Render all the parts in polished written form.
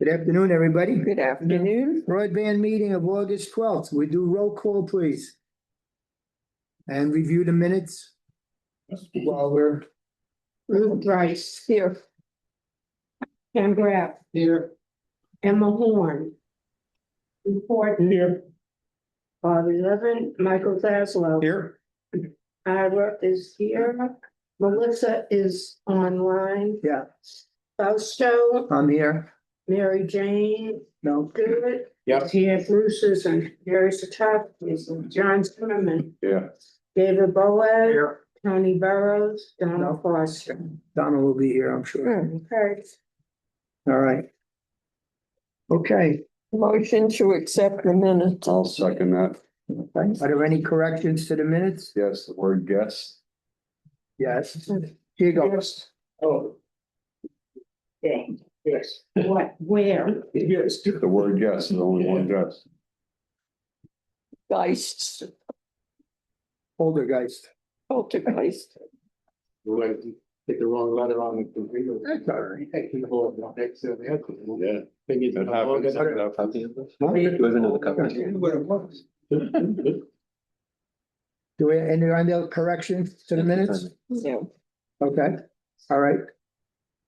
Good afternoon, everybody. Good afternoon. Broadband meeting of August 12th. We do roll call, please. And review the minutes while we're Bryce here. Ken Graff, here. Emma Horn. Report Here. Bob 11, Michael Zaslow. Here. Ira is here. Melissa is online. Yeah, Fausto, I'm here. Mary Jane, No. good. Yep. Here, Bruce is and Gary Satak is John Zimmerman. Yeah. David Boaz. Here. Tony Burrows, Donna No. Foster. Donna will be here, I'm sure. Okay. All right. Okay. Motion to accept the minutes. I'll second that. Are there any corrections to the minutes? Yes, the word guess. Yes. Here you go. Yes. Oh, Thing. yes. What, where? Yes. The word guess is only one guess. Geists, Poltergeist. poltergeist. Get the wrong letter on the computer. That's all right. Yeah. That happens. That happens. What it was. Do we, any other corrections to the minutes? No. Okay, all right.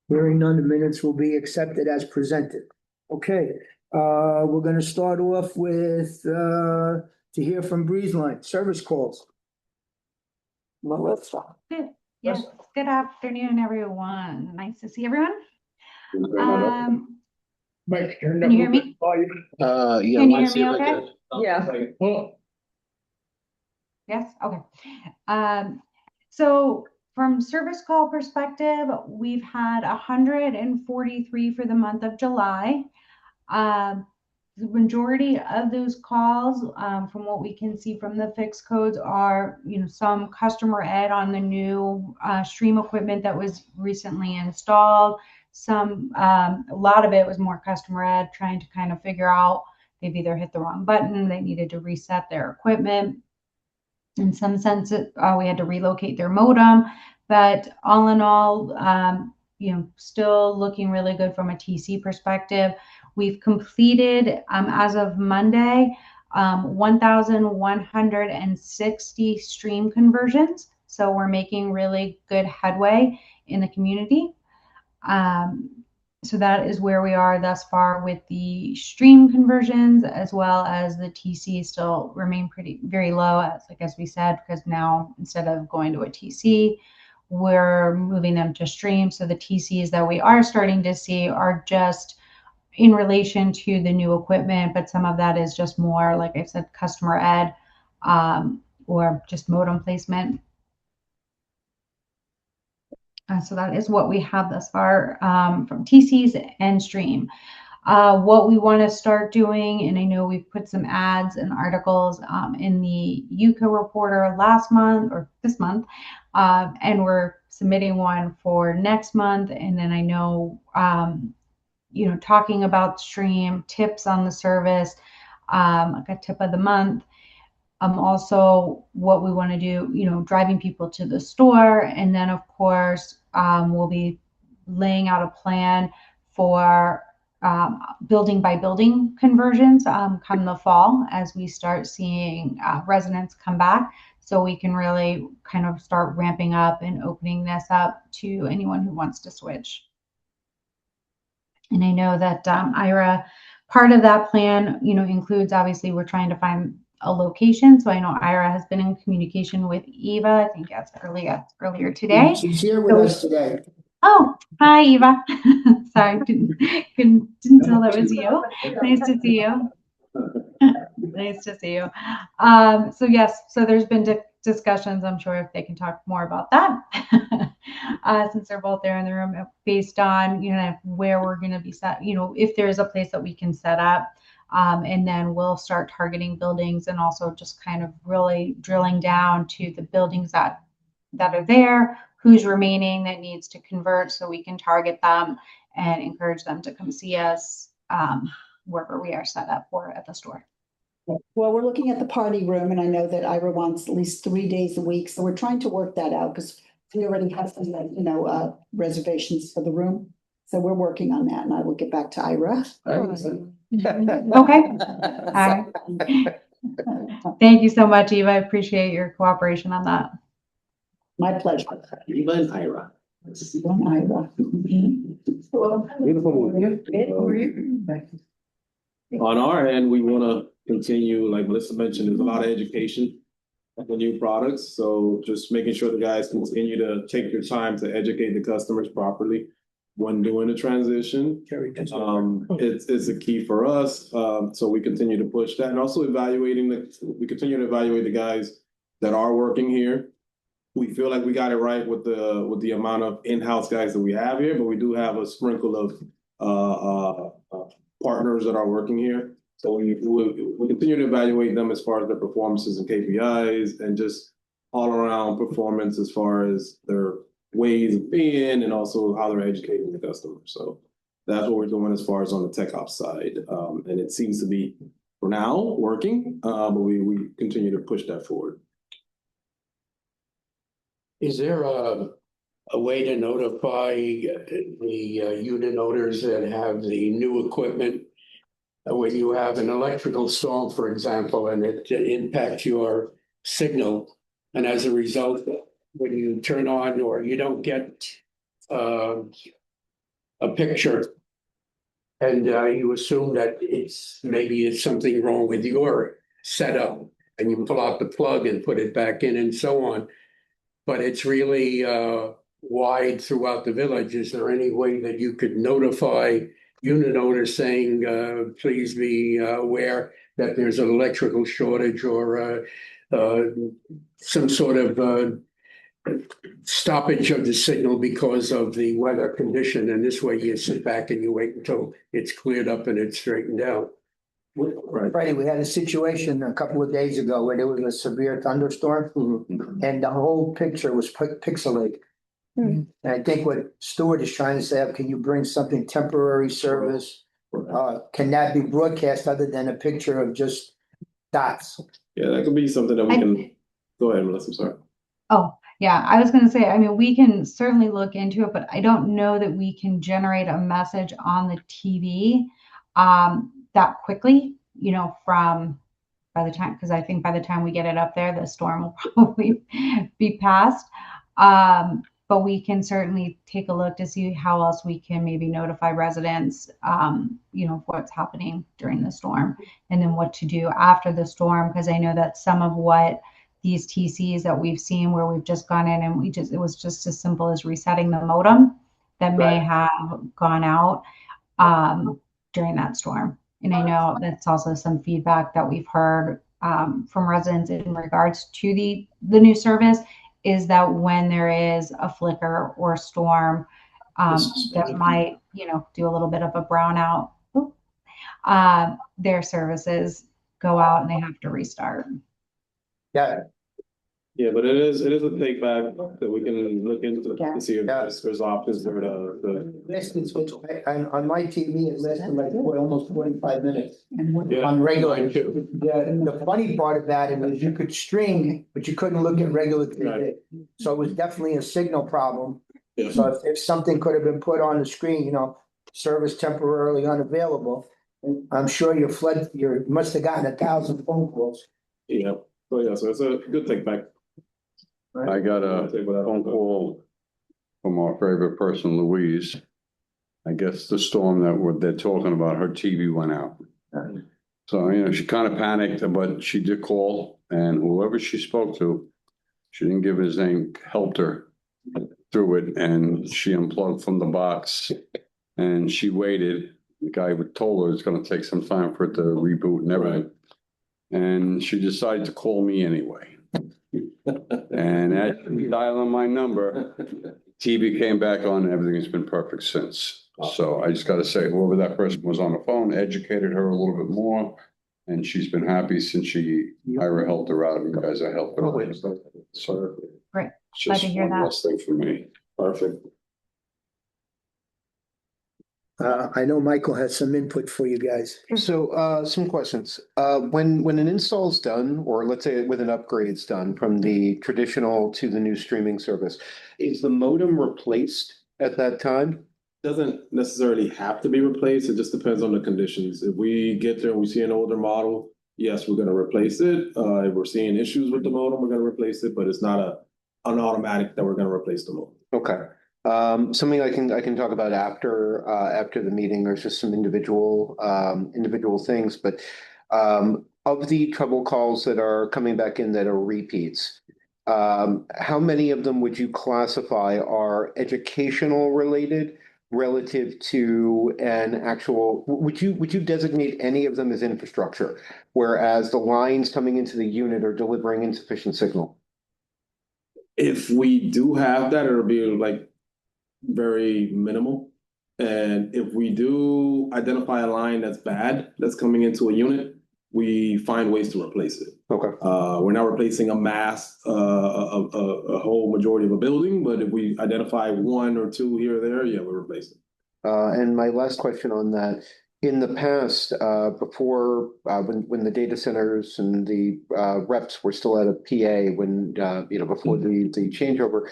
Hearing none, the minutes will be accepted as presented. Okay, we're gonna start off with, to hear from Breeze Line, service calls. Melissa. Yes, good afternoon, everyone. Nice to see everyone. Mike, Can you hear me? Yeah. Can you hear me okay? Yeah. Yes, okay. So from service call perspective, we've had 143 for the month of July. The majority of those calls, from what we can see from the fixed codes, are, some customer ed on the new stream equipment that was recently installed. A lot of it was more customer ed, trying to kind of figure out they've either hit the wrong button, they needed to reset their equipment. In some sense, we had to relocate their modem, but all in all, still looking really good from a TC perspective. We've completed, as of Monday, 1,160 stream conversions. So we're making really good headway in the community. So that is where we are thus far with the stream conversions, as well as the TC still remain very low, as we said, because now instead of going to a TC, we're moving them to stream. So the TCs that we are starting to see are just in relation to the new equipment, but some of that is just more, like I said, customer ed, or just modem placement. So that is what we have thus far, from TCs and stream. What we want to start doing, and I know we've put some ads and articles in the UCA Reporter last month or this month, and we're submitting one for next month. And then I know, talking about stream, tips on the service, like a tip of the month. Also what we want to do, driving people to the store. And then of course, we'll be laying out a plan for building by building conversions come the fall, as we start seeing residents come back. So we can really kind of start ramping up and opening this up to anyone who wants to switch. And I know that Ira, part of that plan, includes, obviously, we're trying to find a location. So I know Ira has been in communication with Eva, I think that's earlier today. She's here with us today. Oh, hi, Eva. Sorry, didn't tell that was you. Nice to see you. Nice to see you. So yes, so there's been discussions. I'm sure if they can talk more about that, since they're both there in the room, based on where we're going to be set. If there's a place that we can set up, and then we'll start targeting buildings, and also just kind of really drilling down to the buildings that are there, who's remaining that needs to convert, so we can target them and encourage them to come see us wherever we are set up for at the store. Well, we're looking at the party room, and I know that Ira wants at least 3 days a week, so we're trying to work that out because we already have some, reservations for the room. So we're working on that and I will get back to Ira. Okay. All right. Thank you so much, Eva. I appreciate your cooperation on that. My pleasure. Eva and Ira. And Ira. On our end, we want to continue, like Melissa mentioned, there's a lot of education of the new products. So just making sure the guys continue to take your time to educate the customers properly when doing the transition. It's a key for us. So we continue to push that and also we continue to evaluate the guys that are working here. We feel like we got it right with the amount of in-house guys that we have here, but we do have a sprinkle of partners that are working here. So we continue to evaluate them as far as their performances and KPIs and just all around performance as far as their ways of being and also how they're educating the customer. So that's what we're doing as far as on the tech ops side. And it seems to be, for now, working, but we continue to push that forward. Is there a way to notify the unit owners that have the new equipment? When you have an electrical storm, for example, and it impacts your signal, and as a result, when you turn on or you don't get a picture, and you assume that maybe it's something wrong with your setup, and you pull out the plug and put it back in and so on, but it's really wide throughout the village. Is there any way that you could notify unit owners saying, please be aware that there's an electrical shortage or some sort of stoppage of the signal because of the weather condition? And this way you sit back and you wait until it's cleared up and it's straightened out. Freddie, we had a situation a couple of days ago where there was a severe thunderstorm and the whole picture was pixelated. And I think what Stuart is trying to say, can you bring something temporary service? Can that be broadcast other than a picture of just dots? Yeah, that could be something that we can. Go ahead, Melissa. I'm sorry. Oh, yeah. I was going to say, I mean, we can certainly look into it, but I don't know that we can generate a message on the TV that quickly, from by the time, because I think by the time we get it up there, the storm will probably be past. But we can certainly take a look to see how else we can maybe notify residents, what's happening during the storm and then what to do after the storm. Because I know that some of what these TCs that we've seen where we've just gone in and it was just as simple as resetting the modem that may have gone out during that storm. And I know that's also some feedback that we've heard from residents in regards to the new service, is that when there is a flicker or storm that might, do a little bit of a brownout, their services go out and they have to restart. Yeah, but it is a take back that we can look into to see if there's options there On my TV, it lasted like almost 45 minutes Yeah, on regular. mine too. Yeah, and the funny part about it was you could stream, but you couldn't look at regular TV. Right. So it was definitely a signal problem. Yeah. So if something could have been put on the screen, service temporarily unavailable, I'm sure you must have gotten 1,000 phone calls. Yeah. So it's a good take back. I got a phone call from our favorite person, Louise. I guess the storm that they're talking about, her TV went out. So, she kind of panicked, but she did call, and whoever she spoke to, she didn't give his name, helped her through it, and she unplugged from the box, and she waited. The guy told her it's going to take some time for it to reboot and everything. And she decided to call me anyway. And as she dialing my number, TV came back on and everything has been perfect since. So I just got to say, whoever that person was on the phone educated her a little bit more. And she's been happy since Ira helped her out and you guys have helped her out. So Great. it's Glad just to hear one that. less thing for me. Perfect. I know Michael has some input for you guys. So, some questions. When an install's done, or let's say with an upgrade's done from the traditional to the new streaming service, is the modem replaced at that time? doesn't necessarily have to be replaced. It just depends on the conditions. If we get there and we see an older model, yes, we're gonna replace it. If we're seeing issues with the modem, we're gonna replace it, but it's not an automatic that we're gonna replace the modem. Okay. Something I can talk about after the meeting. There's just some individual things, but of the trouble calls that are coming back in that are repeats, how many of them would you classify are educational related relative to an actual, would you designate any of them as infrastructure, whereas the lines coming into the unit are delivering insufficient signal? If we do have that, it'll be like very minimal. And if we do identify a line that's bad, that's coming into a unit, we find ways to replace it. Okay. We're not replacing a mass, a whole majority of a building, but if we identify one or two here or there, yeah, we're replacing. And my last question on that, in the past, before, when the data centers and the reps were still at a PA, before the changeover,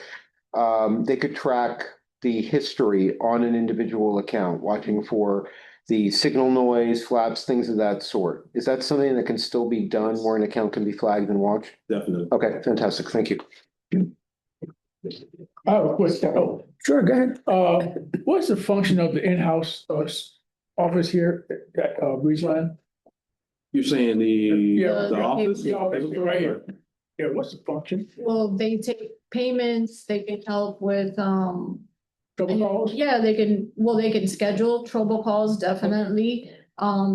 they could track the history on an individual account, watching for the signal noise, flaps, things of that sort. Is that something that can still be done where an account can be flagged and watched? Definitely. Okay, fantastic. Thank you. I have a question. Oh, Sure, go ahead. what's the function of the in-house office here at Breezeline? You're saying the office? The office right here. Yeah, what's the function? Well, they take payments, they can help with, Trouble calls? yeah, they can schedule trouble calls, definitely.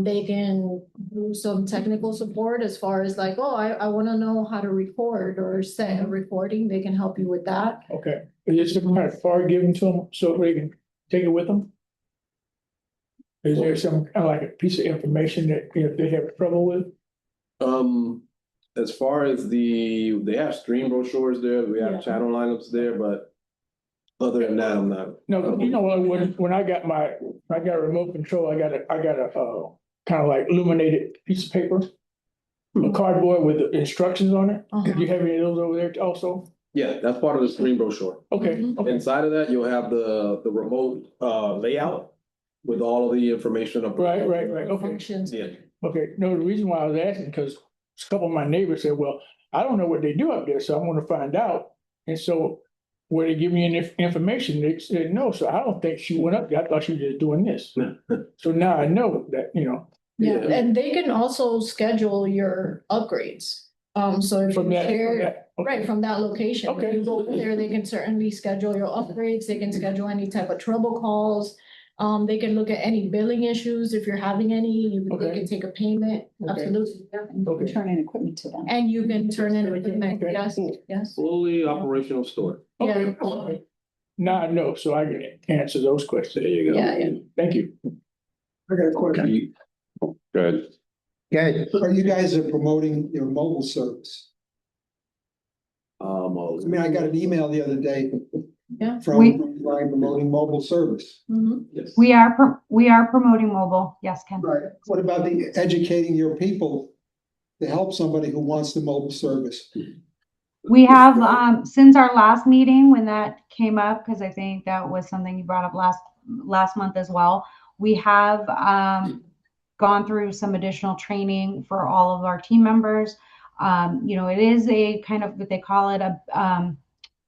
They can do some technical support as far as like, oh, I wanna know how to record or set a recording, they can help you with that. Okay, is there some kind of card given to them so they can take it with them? Is there some kind of like a piece of information that if they have trouble with? As far as they have stream brochures there, we have Yeah. channel lineups there, but other than that, I'm not. No, you know, when I got remote control, I got a kind of like illuminated piece of paper. A cardboard with the instructions on it. Uh-huh. Do you have any of those over there also? Yeah, that's part of the stream brochure. Okay, Mhm. okay. Inside of that, you'll have the remote layout with all of the information. Right, okay. Functions. Yeah. Okay, no, the reason why I was asking, because a couple of my neighbors said, well, I don't know what they do up there, so I want to find out. And so where they give me any information, they said no, so I don't think she went up there. I thought she was just doing this. So now I know that, Yeah, Yeah. and they can also schedule your upgrades. So if from you that, share, okay. right, from that location. Okay. If you go there, they can certainly schedule your upgrades, they can schedule any type of trouble calls. They can look at any billing issues, if you're having any, they Okay. can take a payment, Okay. absolutely. yeah. Okay. Turn in equipment to them. And you can turn in equipment, Okay. yes, yes. Fully operational store. Okay, Yeah. okay. Now I know, so I can answer those questions. There you go. Yeah. Thank you. I got a question. Good. Good. So you guys are promoting your mobile service. I mean, I got an email the other day. Yeah. From We- Ryan promoting mobile service. Mhm. Yes. We are promoting mobile. Yes, Ken. Right. What about the educating your people to help somebody who wants the mobile service? We have, since our last meeting, when that came up, because I think that was something you brought up last month as well. We have, gone through some additional training for all of our team members. It is a kind of what they call it,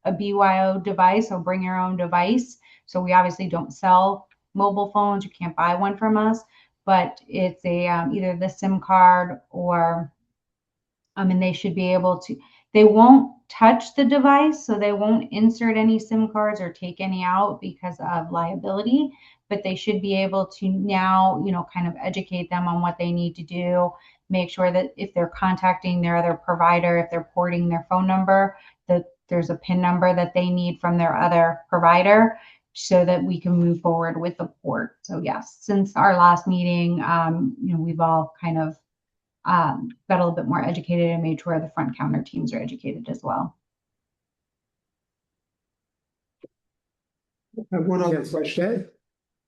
a BYO device, so bring your own device. So we obviously don't sell mobile phones. You can't buy one from us, but it's a, either the SIM card or, and they should be able to, they won't touch the device, so they won't insert any SIM cards or take any out because of liability, but they should be able to now, kind of educate them on what they need to do, make sure that if they're contacting their other provider, if they're porting their phone number, that there's a PIN number that they need from their other provider so that we can move forward with the port. So yes, since our last meeting, we've all kind of got a little bit more educated and made sure the front counter teams are educated as well. I have one other Yes, question.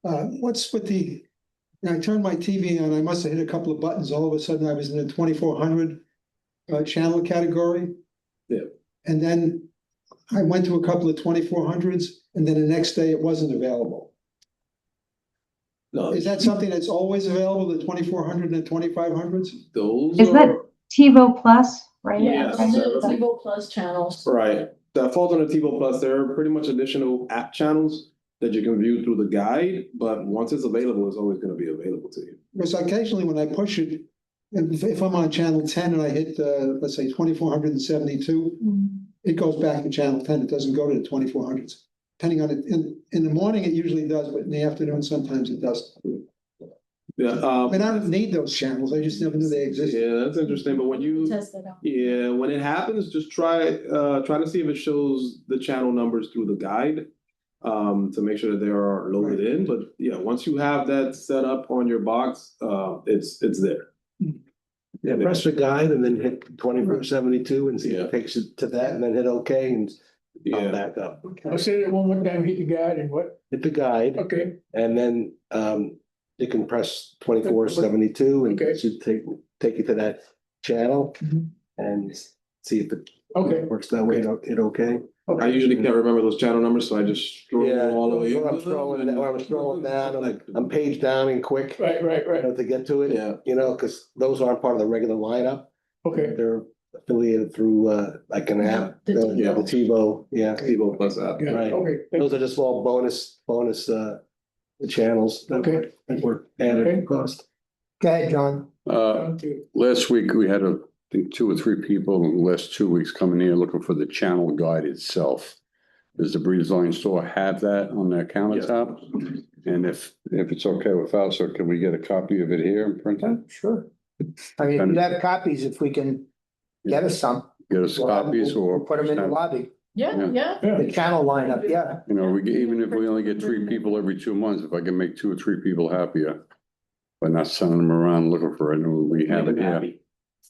What's with I turned my TV on, I must have hit a couple of buttons, all of a sudden I was in the 2400 channel category. Yeah. And then I went to a couple of 2400s and then the next day it wasn't available. No, Is that something that's always available, the 2400 and 2500s? those Is that are, TiVo Plus, right? Yeah, Yes. those are the TiVo Plus channels. right, that falls under TiVo Plus. There are pretty much additional app channels that you can view through the guide, but once it's available, it's always gonna be available to you. Because occasionally when I push it, and if I'm on channel 10 and I hit, let's say 2472, it goes back to channel 10. It doesn't go to the 2400s. Depending on it, in the morning, it usually does, but in the afternoon, sometimes it doesn't. Yeah, I mean, I don't need those channels. I just never knew they existed. yeah, that's interesting, but when you, Test it out. yeah, when it happens, just try to see if it shows the channel numbers through the guide. To make sure that they are loaded in, but yeah, once you have that set up on your box, it's there. Yeah, press the guide and then hit 2472 and see if it takes it to that and then hit OK and Yeah, back up. I'll say that one more time, hit the guide and what? Hit the guide Okay, and then you can press 2472 and Okay. it should take you to that channel Mhm. and see if it okay. works that way. Hit OK. I usually can't remember those channel numbers, so I just throw Yeah, them all the way. when I'm scrolling down, I'm page down and quick, Right, right, you right. know, to get to it. Yeah. You know, because those aren't part of the regular lineup. Okay, They're affiliated through like an app, The the TiVo. TiVo, yeah. TiVo Plus app. yeah, Right. okay. Those are just small bonus channels that Okay. were added Okay. to cost. Go ahead, John. Sounds good. Last week, we had, I think, 2 or 3 people in the last 2 weeks coming here looking for the channel guide itself. Does the Breeze Line store have that on their countertop? And if it's okay with us, or can we get a copy of it here and print Yeah, it? sure. I mean, if you have copies, if we can get us some. Get us copies we'll or put them in the lobby, Yeah, yeah. the channel lineup, yeah. You know, even if we only get 3 people every 2 months, if I can make 2 or 3 people happier by not sending them around looking for it, and we have it here.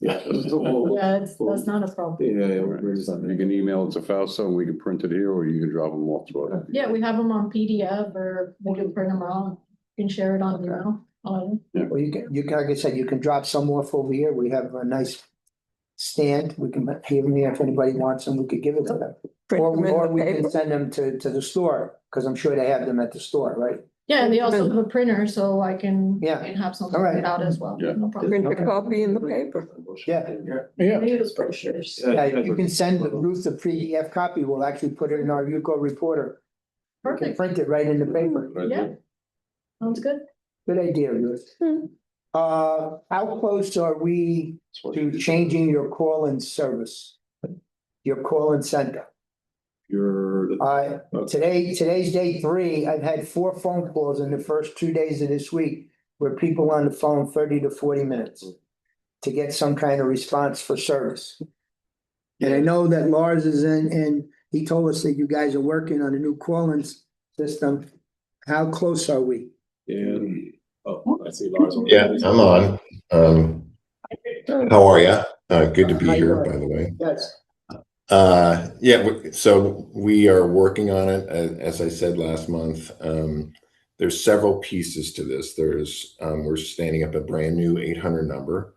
Yeah, that's not a problem. Yeah, You can email it to Fausto and we can print it here, or you can drop them off to us. Yeah, we have them on PDF or we can print them out. You can share it on email. Well, you can, like I said, you can drop some off over here. We have a nice stand. We can give them here if anybody wants them, we could give it to them. Or we can send them to the store, because I'm sure they have them at the store, right? Yeah, and they also have a printer, so I can have something All right. printed out as well. Yeah. No problem. Okay. Copy in the paper. Yeah, Yeah, News brochures. yeah, you can send Ruth a PDF copy. We'll actually put it in our Yuko reporter. We can Perfect. print it right in the paper. Yeah. Sounds good. Good idea, Ruth. How close are we to changing your call-in service? Your call-in center? Today's day 3. I've had 4 phone calls in the first 2 days of this week where people on the phone 30 to 40 minutes to get some kind of response for service. And I know that Lars is in, and he told us that you guys are working on a new call-in system. How close are we? Yeah. Oh, I see Lars. Yeah, I'm on. How are you? Good to be here, by the way. Yes. So we are working on it. As I said last month, there's several pieces to this. We're standing up a brand new 800 number.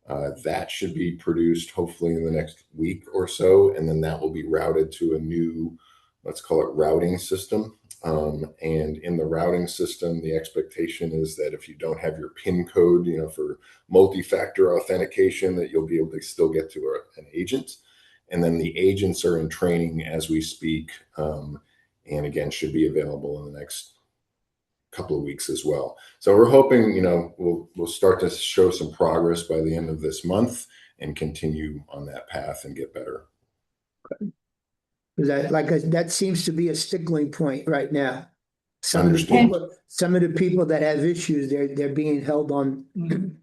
That should be produced hopefully in the next week or so, and then that will be routed to a new, let's call it routing system. And in the routing system, the expectation is that if you don't have your PIN code, for multi-factor authentication, that you'll be able to still get to an agent. And then the agents are in training as we speak, and again, should be available in the next couple of weeks as well. So we're hoping, we'll start to show some progress by the end of this month and continue on that path and get better. That seems to be a stickling point right now. Some of the people that have issues, they're being held on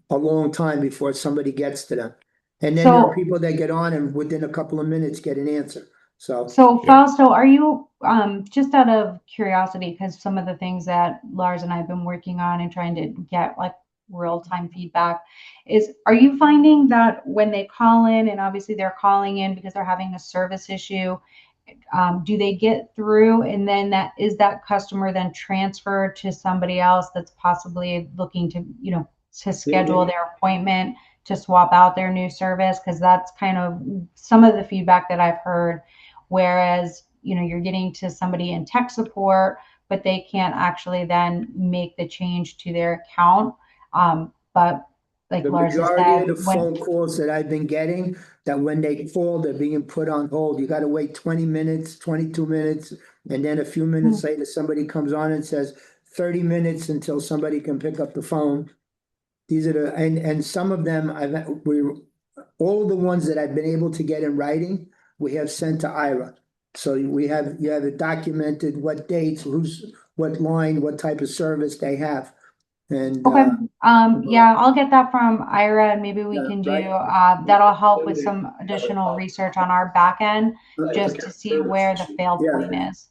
a long time before somebody gets to them. And then there are people that get on and within a couple of minutes get an answer. So Fausto, are you, just out of curiosity, because some of the things that Lars and I have been working on and trying to get like real-time feedback are you finding that when they call in, and obviously they're calling in because they're having a service issue, do they get through, and then that customer then transferred to somebody else that's possibly looking to, to schedule their appointment to swap out their new service? Because that's kind of some of the feedback that I've heard. Whereas, you're getting to somebody in tech support but they can't actually then make the change to their account. But like The Lars has majority said, of the phone calls that I've been getting, that when they call, they're being put on hold. You gotta wait 20 minutes, 22 minutes, and then a few minutes later, somebody comes on and says 30 minutes until somebody can pick up the phone. These are the, and some of them, all the ones that I've been able to get in writing, we have sent to Ira. So you have it documented, what dates, what line, what type of service they have. And, okay, yeah, I'll get that from Ira, and maybe we Yeah, can do, right. that'll help with some additional research on our back end, just to see where the fail point is.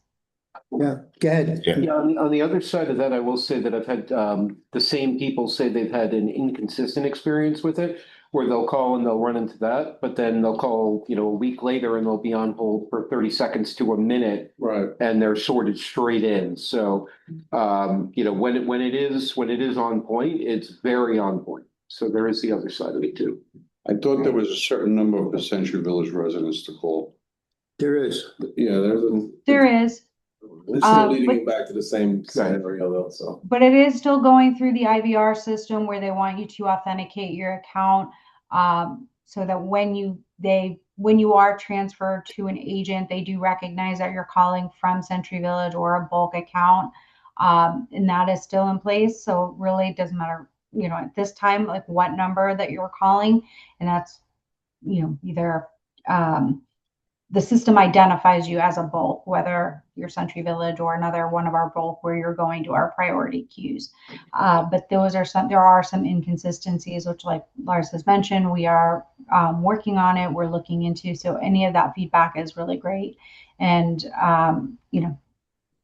Yeah, go ahead. Yeah. Yeah, on the other side of that, I will say that I've had the same people say they've had an inconsistent experience with it, where they'll call and they'll run into that, but then they'll call, a week later and they'll be on hold for 30 seconds to a minute. Right. And they're sorted straight in. So when it is on point, it's very on point. So there is the other side of it too. I thought there was a certain number of Century Village residents to call. There is. Yeah, There is. It's still leading but- you back to the same scenario though, so. But it is still going through the IVR system where they want you to authenticate your account, so that when you are transferred to an agent, they do recognize that you're calling from Century Village or a bulk account, and that is still in place. So really, it doesn't matter, at this time, like what number that you're calling, and that's either the system identifies you as a bulk, whether you're Century Village or another one of our bulk where you're going to our priority queues. But there are some inconsistencies, which like Lars has mentioned, we are working on it, we're looking into. So any of that feedback is really great. And,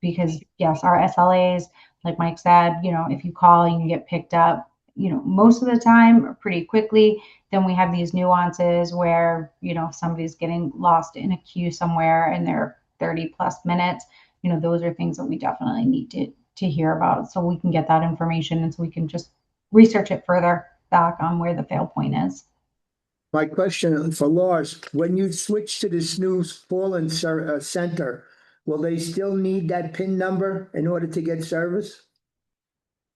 because yes, our SLAs, like Mike said, if you call and you get picked up, most of the time pretty quickly. Then we have these nuances where, somebody's getting lost in a queue somewhere and they're 30 plus minutes. Those are things that we definitely need to hear about, so we can get that information and so we can just research it further back on where the fail point is. My question for Lars, when you switch to this new Fallen Center, will they still need that PIN number in order to get service?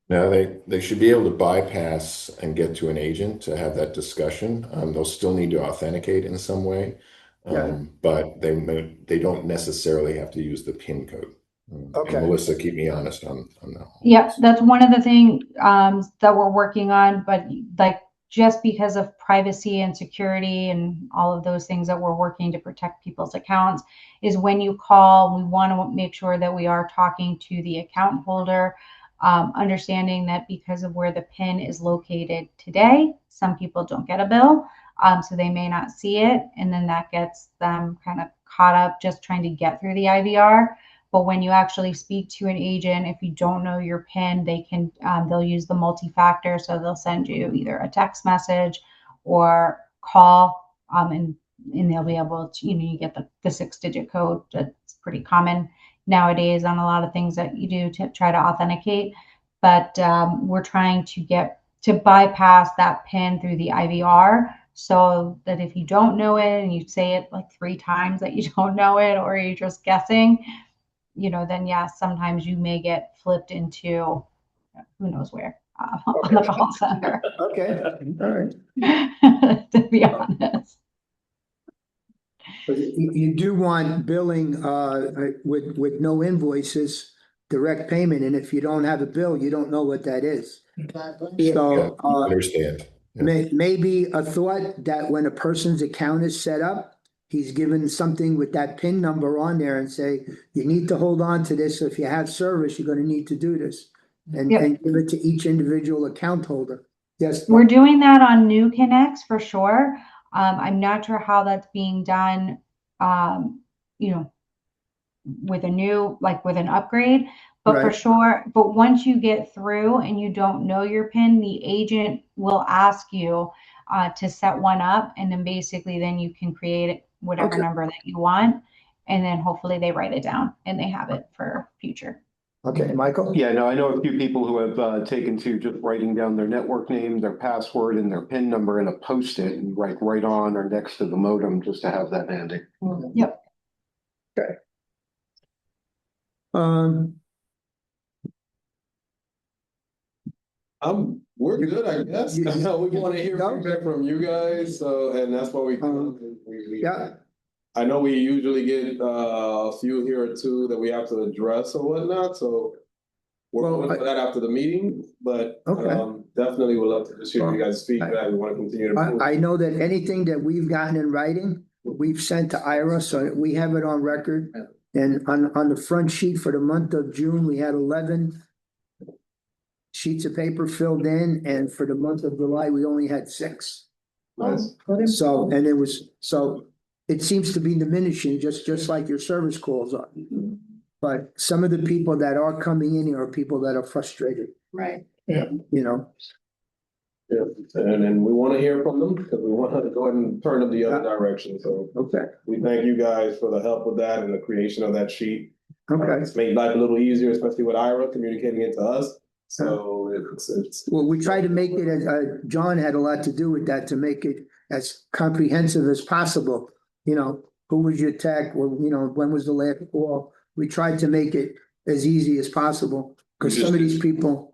No, they should be able to bypass and get to an agent to have that discussion. They'll still need to authenticate in some way, but they don't necessarily have to use the PIN code. Okay. And Melissa, keep me honest on that. Yeah, that's one of the things that we're working on, but like just because of privacy and security and all of those things that we're working to protect people's accounts, is when you call, we want to make sure that we are talking to the account holder. Understanding that because of where the PIN is located today, some people don't get a bill, so they may not see it, and then that gets them kind of caught up just trying to get through the IVR. But when you actually speak to an agent, if you don't know your PIN, they'll use the multi-factor, so they'll send you either a text message or call, and they'll be able to, you get the 6-digit code. That's pretty common nowadays on a lot of things that you do to try to authenticate. But we're trying to bypass that PIN through the IVR, so that if you don't know it and you say it like 3 times that you don't know it, or you're just guessing, then yes, sometimes you may get flipped into who knows where on the call center. Okay, all right. To be honest. But you do want billing with no invoices, direct payment, and if you don't have a bill, you don't know what that is. So Understand. maybe a thought that when a person's account is set up, he's given something with that PIN number on there and say, you need to hold on to this. So if you have service, you're going to need to do this, and give it to each individual account holder. Yes. We're doing that on new connects for sure. I'm not sure how that's being done, with an upgrade, but for sure. But once you get through and you don't know your PIN, the agent will ask you to set one up, and then basically then you can create whatever number that you want, and then hopefully they write it down and they have it for future. Okay, Michael? Yeah, no, I know a few people who have taken to just writing down their network name, their password, and their PIN number in a Post-it and write right on or next to the modem just to have that handy. Yep. Okay. We're good, I guess. You- We want to hear No? feedback from you guys, so, and that's what we. Yeah. I know we usually get a few here or two that we have to address or whatnot, so. We're Well, going for that after the meeting, but Okay. definitely would love to just hear you guys' feedback. We want to continue to improve. I know that anything that we've gotten in writing, we've sent to Ira, so we have it on record. And on the front sheet for the month of June, we had 11 sheets of paper filled in, and for the month of July, we only had 6. So, and it seems to be diminishing, just like your service calls are. But some of the people that are coming in here are people that are frustrated, Right. you know? Yeah, and then we want to hear from them because we want to go ahead and turn them the other direction. So Okay, we thank you guys for the help with that and the creation of that sheet. okay. It's made life a little easier, especially with Ira communicating it to us. So it's. Well, we try to make it as, John had a lot to do with that, to make it as comprehensive as possible. You know, who was your tech, or, you know, when was the last call? We tried to make it as easy as possible, because some of these people,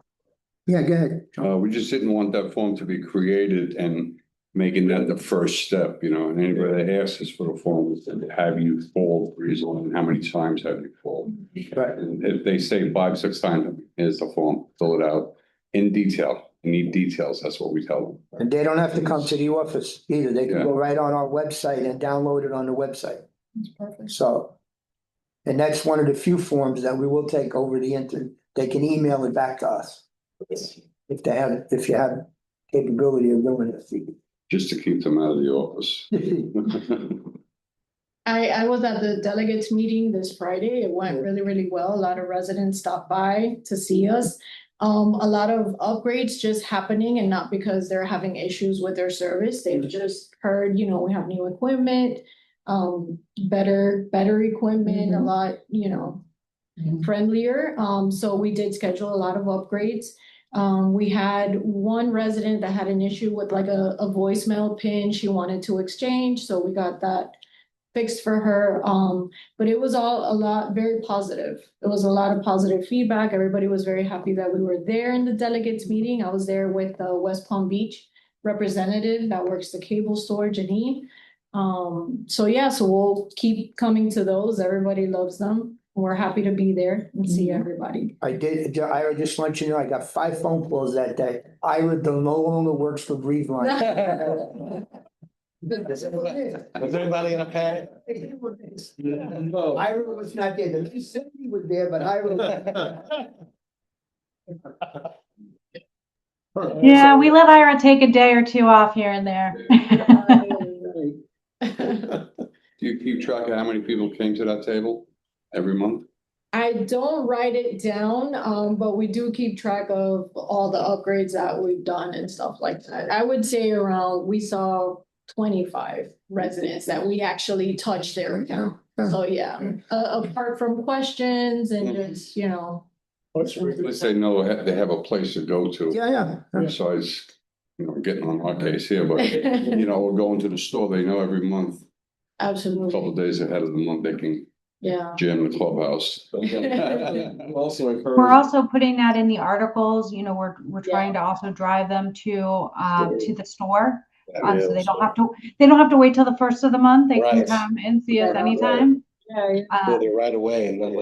yeah, go ahead. John. We just didn't want that form to be created and making that the first step, you know, and anybody that asks us for the form, we said, have you called Breezeline, and how many times have you called? Right. And if they say 5, 6 times, here's the form, fill it out in detail. You need details, that's what we tell them. And they don't have to come to the office either. They can Yeah. go right on our website and download it on the website. That's perfect. So, and that's one of the few forms that we will take over the internet. They can email it back to us. If you have capability of doing it. Just to keep them out of the office. I was at the delegates meeting this Friday. It went really, really well. A lot of residents stopped by to see us. A lot of upgrades just happening, and not because they're having issues with their service. They've just heard, you know, we have new equipment, better equipment, a lot, you know, friendlier. So we did schedule a lot of upgrades. We had one resident that had an issue with like a voicemail pin she wanted to exchange, so we got that fixed for her. But it was all very positive. It was a lot of positive feedback. Everybody was very happy that we were there in the delegates meeting. I was there with the West Palm Beach representative that works the cable store, Janine. So we'll keep coming to those. Everybody loves them. We're happy to be there and see everybody. Ira, just want you to know, I got 5 phone calls that day. Ira no longer works for Breezeline. Was everybody in a panic? Ira was not there. The city was there, but Ira. Yeah, we let Ira take a day or 2 off here and there. Do you keep track of how many people came to that table every month? I don't write it down, but we do keep track of all the upgrades that we've done and stuff like that. I would say we saw 25 residents that we actually touched their account. So yeah, apart from questions and just, you know. At least they know they have a place to go to. Yeah. Besides, you know, getting on our case here, but, you know, or going to the store, they know every month, a Absolutely. couple of days ahead of the month, they can jam the clubhouse. We're also putting that in the articles. You know, we're trying to also drive them to the store. So they don't have to wait till the first of the month. They can come and see us anytime. Right away and Don't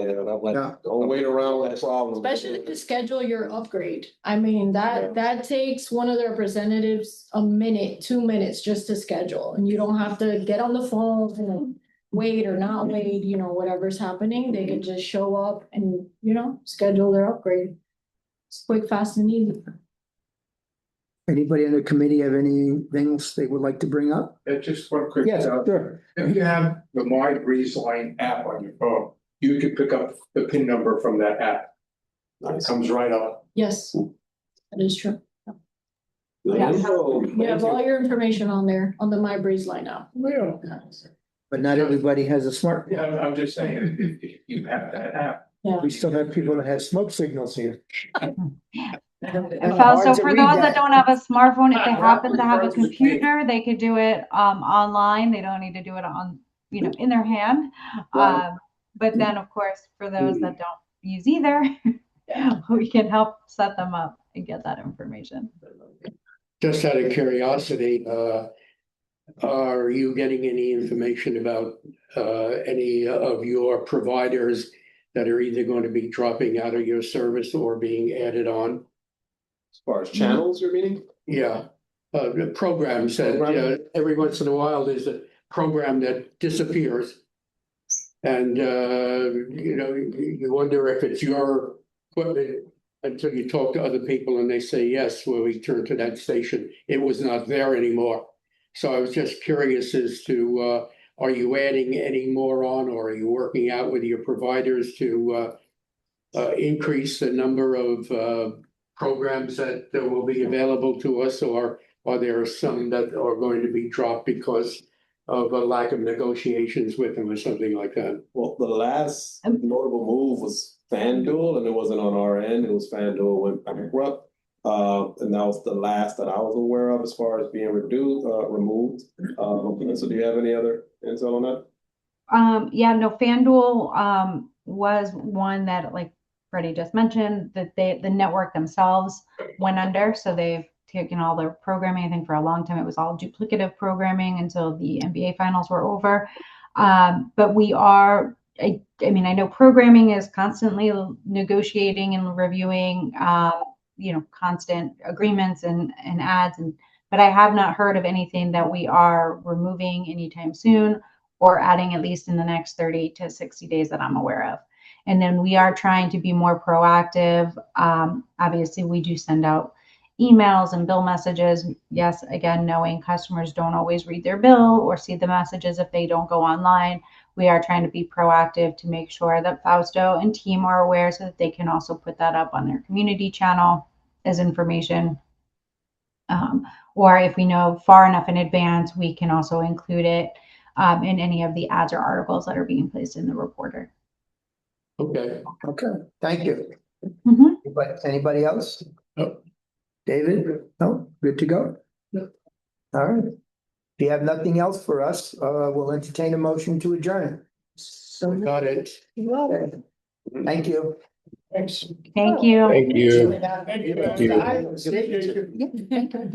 wait around with problems. Especially to schedule your upgrade. I mean, that takes one of the representatives a minute, 2 minutes just to schedule. And you don't have to get on the phone and wait or not wait, you know, whatever's happening. They can just show up and, you know, schedule their upgrade. It's quick, fast, and easy. Anybody on the committee have anything else they would like to bring up? Just one quick. Yes, sure. If you have the My Breezeline app on your phone, you can pick up the PIN number from that app. It comes right up. Yes, that is true. You have all your information on there, on the My Breezeline app. But not everybody has a smartphone. Yeah, I'm just saying, if you have that app. Yeah. We still have people that have smoke signals here. So for those that don't have a smartphone, if they happen to have a computer, they could do it online. They don't need to do it on, you know, in their hand. But then, of course, for those that don't use either, we can help set them up and get that information. Just out of curiosity, are you getting any information about any of your providers that are either going to be dropping out of your service or being added on? As far as channels, you're meaning? Yeah, the programs that every once in a while there's a program that disappears. And you wonder if it's your equipment until you talk to other people and they say, yes, well, we turn to that station. It was not there anymore. So I was just curious as to, are you adding any more on, or are you working out with your providers to increase the number of programs that will be available to us, or are there some that are going to be dropped because of a lack of negotiations with them or something like that? Well, the last notable move was FanDuel, and it wasn't on our end. It was FanDuel went bankrupt. And that was the last that I was aware of as far as being removed. So do you have any other intel on that? Yeah, no, FanDuel was one that, like Freddie just mentioned, that the network themselves went under. So they've taken all their programming. I think for a long time it was all duplicative programming until the NBA finals were over. But we are, I mean, I know programming is constantly negotiating and reviewing, constant agreements and ads, but I have not heard of anything that we are removing anytime soon or adding, at least in the next 30 to 60 days that I'm aware of. And then we are trying to be more proactive. Obviously, we do send out emails and bill messages. Yes, again, knowing customers don't always read their bill or see the messages if they don't go online. We are trying to be proactive to make sure that Fausto and team are aware so that they can also put that up on their community channel as information. Or if we know far enough in advance, we can also include it in any of the ads or articles that are being placed in the reporter. Okay. Okay, thank you. Mhm. Anybody else? No. David? No, good to go? No. All right. If you have nothing else for us, we'll entertain a motion to adjourn. So got it. Okay. Thank you. Thanks. Thank you. Thank you. Thank you. Thank you. Yeah, thank you.